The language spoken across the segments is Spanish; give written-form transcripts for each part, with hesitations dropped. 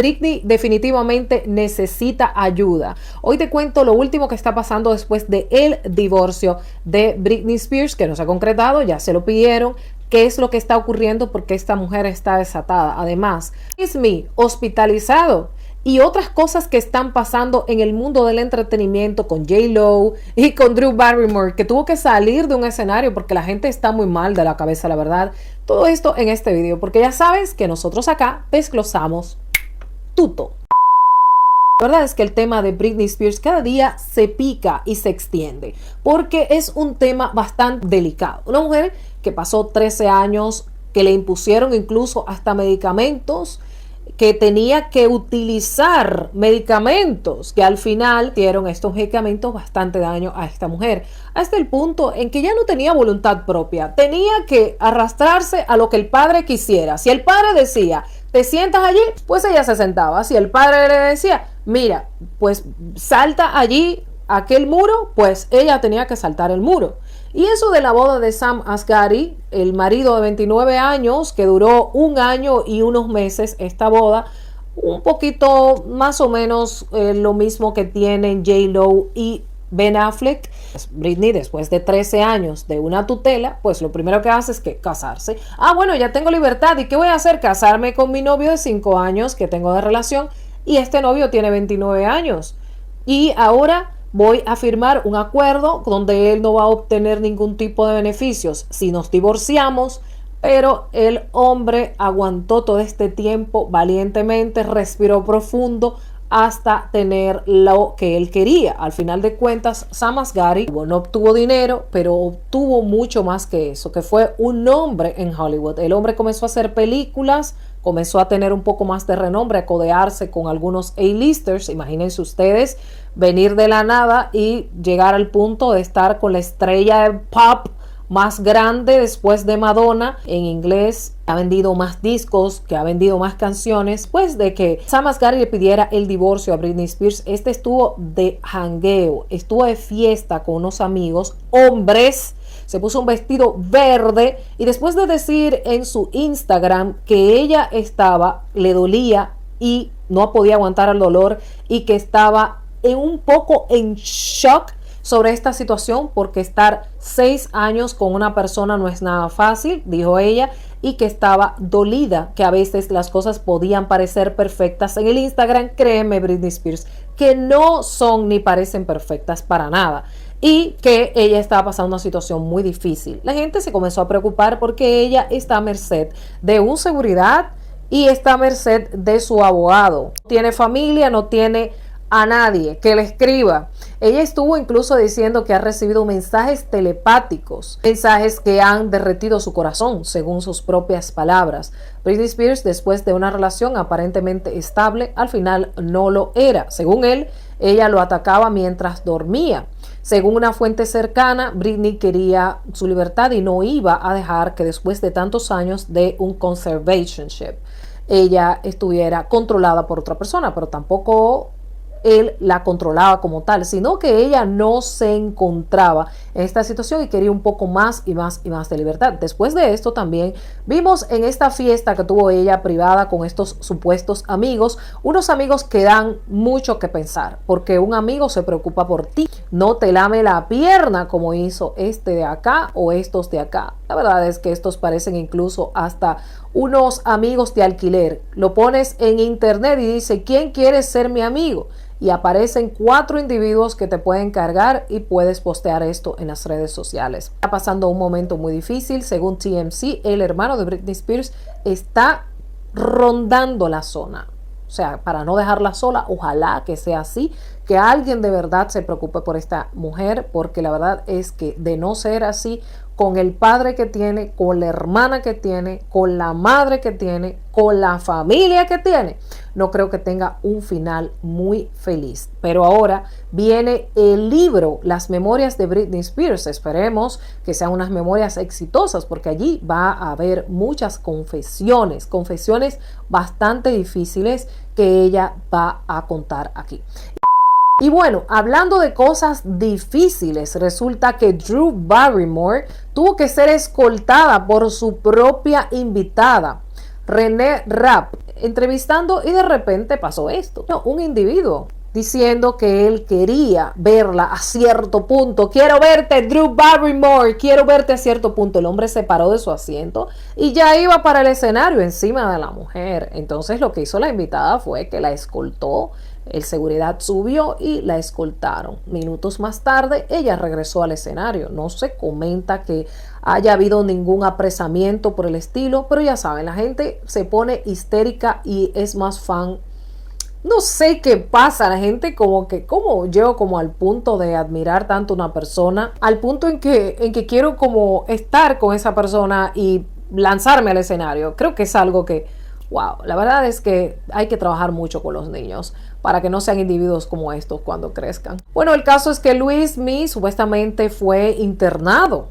Britney definitivamente necesita ayuda. Hoy te cuento lo último que está pasando después del divorcio de Britney Spears, que no se ha concretado, ya se lo pidieron. ¿Qué es lo que está ocurriendo? Porque esta mujer está desatada. Además, Smith hospitalizado y otras cosas que están pasando en el mundo del entretenimiento con J-Lo y con Drew Barrymore, que tuvo que salir de un escenario porque la gente está muy mal de la cabeza, la verdad. Todo esto en este video, porque ya sabes que nosotros acá desglosamos todo. La verdad es que el tema de Britney Spears cada día se pica y se extiende, porque es un tema bastante delicado. Una mujer que pasó 13 años, que le impusieron incluso hasta medicamentos, que tenía que utilizar medicamentos que al final dieron estos medicamentos bastante daño a esta mujer, hasta el punto en que ya no tenía voluntad propia, tenía que arrastrarse a lo que el padre quisiera. Si el padre decía, te sientas allí, pues ella se sentaba. Si el padre le decía, mira, pues salta allí aquel muro, pues ella tenía que saltar el muro. Y eso de la boda de Sam Asghari, el marido de 29 años, que duró 1 año y unos meses esta boda, un poquito más o menos lo mismo que tienen J-Lo y Ben Affleck. Britney, después de 13 años de una tutela, pues lo primero que hace es que casarse. Bueno, ya tengo libertad, ¿y qué voy a hacer? Casarme con mi novio de 5 años que tengo de relación, y este novio tiene 29 años. Y ahora voy a firmar un acuerdo donde él no va a obtener ningún tipo de beneficios si nos divorciamos, pero el hombre aguantó todo este tiempo valientemente, respiró profundo hasta tener lo que él quería. Al final de cuentas, Sam Asghari no obtuvo dinero, pero obtuvo mucho más que eso, que fue un nombre en Hollywood. El hombre comenzó a hacer películas, comenzó a tener un poco más de renombre, a codearse con algunos A-listers. Imagínense ustedes venir de la nada y llegar al punto de estar con la estrella de pop más grande después de Madonna. En inglés ha vendido más discos, que ha vendido más canciones. Pues de que Sam Asghari le pidiera el divorcio a Britney Spears, este estuvo de jangueo, estuvo de fiesta con unos amigos, hombres. Se puso un vestido verde y después de decir en su Instagram que ella le dolía y no podía aguantar el dolor y que estaba un poco en shock sobre esta situación, porque estar 6 años con una persona no es nada fácil, dijo ella, y que estaba dolida, que a veces las cosas podían parecer perfectas en el Instagram. Créeme, Britney Spears, que no son ni parecen perfectas para nada, y que ella estaba pasando una situación muy difícil. La gente se comenzó a preocupar porque ella está a merced de un seguridad y está a merced de su abogado. No tiene familia, no tiene a nadie que le escriba. Ella estuvo incluso diciendo que ha recibido mensajes telepáticos, mensajes que han derretido su corazón, según sus propias palabras. Britney Spears, después de una relación aparentemente estable, al final no lo era. Según él, ella lo atacaba mientras dormía. Según una fuente cercana, Britney quería su libertad y no iba a dejar que después de tantos años de un conservationship ella estuviera controlada por otra persona, pero tampoco él la controlaba como tal, sino que ella no se encontraba en esta situación y quería un poco más y más y más de libertad. Después de esto también vimos en esta fiesta que tuvo ella privada con estos supuestos amigos, unos amigos que dan mucho que pensar, porque un amigo se preocupa por ti, no te lame la pierna como hizo este de acá o estos de acá. La verdad es que estos parecen incluso hasta unos amigos de alquiler. Lo pones en internet y dice, ¿quién quiere ser mi amigo? Y aparecen 4 individuos que te pueden cargar y puedes postear esto en las redes sociales. Está pasando un momento muy difícil. Según TMZ, el hermano de Britney Spears está rondando la zona. O sea, para no dejarla sola, ojalá que sea así, que alguien de verdad se preocupe por esta mujer, porque la verdad es que de no ser así, con el padre que tiene, con la hermana que tiene, con la madre que tiene, con la familia que tiene, no creo que tenga un final muy feliz. Pero ahora viene el libro, Las Memorias de Britney Spears. Esperemos que sean unas memorias exitosas, porque allí va a haber muchas confesiones bastante difíciles que ella va a contar aquí. Y bueno, hablando de cosas difíciles, resulta que Drew Barrymore tuvo que ser escoltada por su propia invitada, Renee Rapp. entrevistando y de repente pasó esto. No, un individuo diciendo que él quería verla a cierto punto. Quiero verte, Drew Barrymore, quiero verte a cierto punto. El hombre se paró de su asiento y ya iba para el escenario encima de la mujer. Entonces lo que hizo la invitada fue que la escoltó. El seguridad subió y la escoltaron. Minutos más tarde, ella regresó al escenario. No se comenta que haya habido ningún apresamiento por el estilo, pero ya saben, la gente se pone histérica y es más fan. No sé qué pasa, la gente como llego como al punto de admirar tanto a una persona, al punto en que quiero como estar con esa persona y lanzarme al escenario. Creo que es algo que, wow, la verdad es que hay que trabajar mucho con los niños para que no sean individuos como estos cuando crezcan. Bueno, el caso es que Luismi supuestamente fue internado,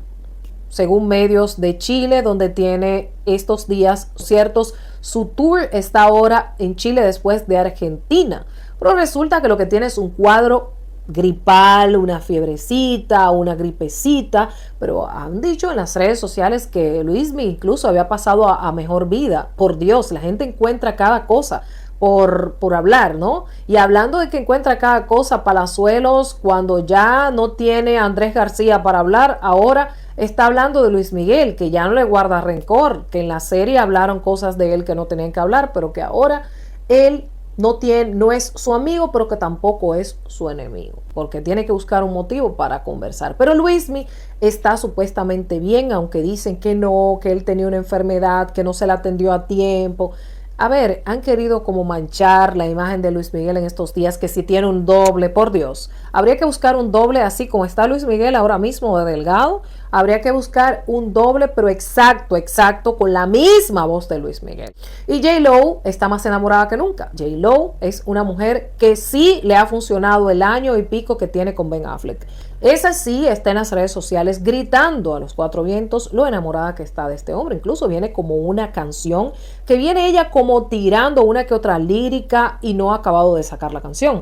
según medios de Chile, donde tiene estos días ciertos. Su tour está ahora en Chile después de Argentina, pero resulta que lo que tiene es un cuadro gripal, una fiebrecita, una gripecita, pero han dicho en las redes sociales que Luismi incluso había pasado a mejor vida. Por Dios, la gente encuentra cada cosa por hablar, ¿no? Y hablando de que encuentra cada cosa, Palazuelos, cuando ya no tiene a Andrés García para hablar, ahora está hablando de Luis Miguel, que ya no le guarda rencor, que en la serie hablaron cosas de él que no tenían que hablar, pero que ahora él no es su amigo, pero que tampoco es su enemigo, porque tiene que buscar un motivo para conversar. Pero Luismi está supuestamente bien, aunque dicen que no, que él tenía una enfermedad, que no se la atendió a tiempo. A ver, han querido como manchar la imagen de Luis Miguel en estos días, que si tiene un doble, por Dios. Habría que buscar un doble así como está Luis Miguel ahora mismo de delgado. Habría que buscar un doble, pero exacto, con la misma voz de Luis Miguel. Y J-Lo está más enamorada que nunca. J-Lo es una mujer que sí le ha funcionado el año y pico que tiene con Ben Affleck. Esa sí está en las redes sociales gritando a los cuatro vientos lo enamorada que está de este hombre. Incluso viene como una canción que viene ella como tirando una que otra lírica y no ha acabado de sacar la canción.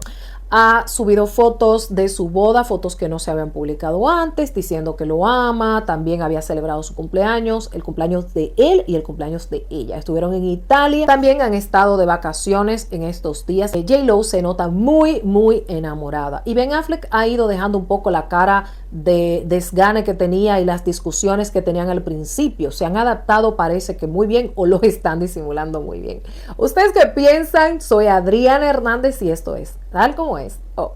Ha subido fotos de su boda, fotos que no se habían publicado antes, diciendo que lo ama. También había celebrado su cumpleaños, el cumpleaños de él y el cumpleaños de ella. Estuvieron en Italia, también han estado de vacaciones en estos días. J-Lo se nota muy enamorada. Y Ben Affleck ha ido dejando un poco la cara de desgane que tenía y las discusiones que tenían al principio. Se han adaptado, parece que muy bien, o lo están disimulando muy bien. ¿Ustedes qué piensan? Soy Adriana Hernández y esto es Tal Como Es. Oh.